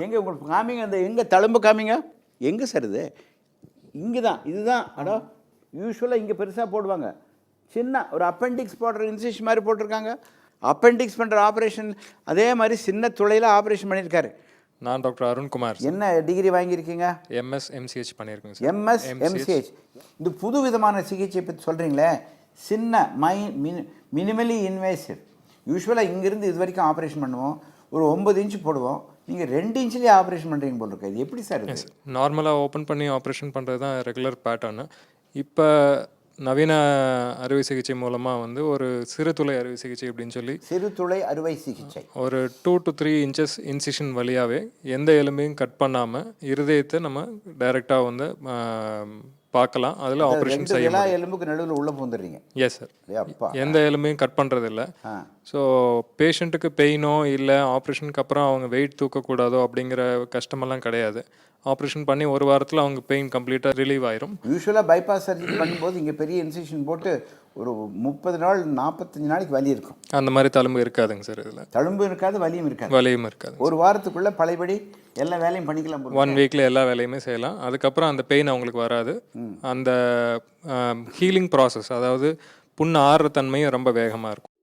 எங்கே உங்களுக்கு காமிங்க, அந்த எங்கே தழும்பு காமிங்க, எங்கே சார் இது? இங்கே தான், இதுதான். அடோ யூஸ்வலாக இங்கே பெருசாக போடுவாங்க, சின்ன ஒரு அப்பெண்டிக்ஸ் போடுற இன்சிஷன் மாதிரி போட்டிருக்காங்க. அப்பெண்டிக்ஸ் பண்ணுற ஆப்ரேஷன் அதே மாதிரி சின்ன துளையில் ஆப்ரேஷன் பண்ணியிருக்காரு. நான் டாக்டர் அருண்குமார். என்ன டிகிரி வாங்கியிருக்கீங்க? எம்எஸ் எம்சிஹெச் பண்ணியிருக்கேங்க சார். MS MCH. இந்த புது விதமான சிகிச்சை பற்றி சொல்கிறீங்களே, சின்ன மினிமலி இன்வேசிவ். யூஸ்வலாக இங்கேருந்து இது வரைக்கும் ஆப்ரேஷன் பண்ணுவோம், ஒரு 9 இன்ச்சு போடுவோம், நீங்கள் 2 இன்ச்லேயே ஆப்ரேஷன் பண்ணுறீங்க போல் இருக்கு. இது எப்படி சார்? நார்மலாக ஓப்பன் பண்ணி ஆப்ரேஷன் பண்ணுறது தான் ரெகுலர் பேட்டர்னு. இப்போ நவீன அறுவை சிகிச்சை மூலமாக வந்து ஒரு சிறுதுளை அறுவை சிகிச்சை அப்படின்னு சொல்லி, சிறுதுளை அறுவை சிகிச்சை ஒரு 2 to 3 inches இன்சிஷன் வழியாகவே எந்த எலும்பையும் கட் பண்ணாமல் இருதயத்தை நம்ம டைரெக்டாக வந்து பார்க்கலாம். அதில் ஆப்ரேஷன் செய்யலாம். எலும்புக்கு நடுவில் உள்ள போந்துடுறீங்க. Yes sir. எந்த எலும்பையும் கட் பண்ணுறது இல்லை. ஸோ பேஷண்ட்டுக்கு பெயினோ இல்லை ஆப்ரேஷனுக்கு அப்புறம் அவங்க வெயிட் தூக்கக்கூடாதோ அப்படிங்கிற கஷ்டமெல்லாம் கிடையாது. ஆப்ரேஷன் பண்ணி ஒரு வாரத்தில் அவங்க பெயின் கம்ப்ளீட்டாக ரிலீவ் ஆயிரும். யூஸ்வலாக பைபாஸ் சர்ஜரி பண்ணும்போது இங்கே பெரிய இன்சிஷன் போட்டு ஒரு 30 நாள் 45 நாளைக்கு வலி இருக்கும். அந்த மாதிரி தழும்பு இருக்காதுங்க சார். இதில் தழும்பு இருக்காது, வலியும் இருக்காது. வலியும் இருக்காது. ஒரு வாரத்துக்குள்ளே பழையபடி எல்லா வேலையும் பண்ணிக்கலாம். 1 வீக்கில் எல்லா வேலையுமே செய்யலாம். அதுக்கப்புறம் அந்த பெயின் அவங்களுக்கு வராது. அந்த ஹீலிங் ப்ராசஸ், அதாவது புண்ணு ஆறுற தன்மையும் ரொம்ப வேகமாக இருக்கும்.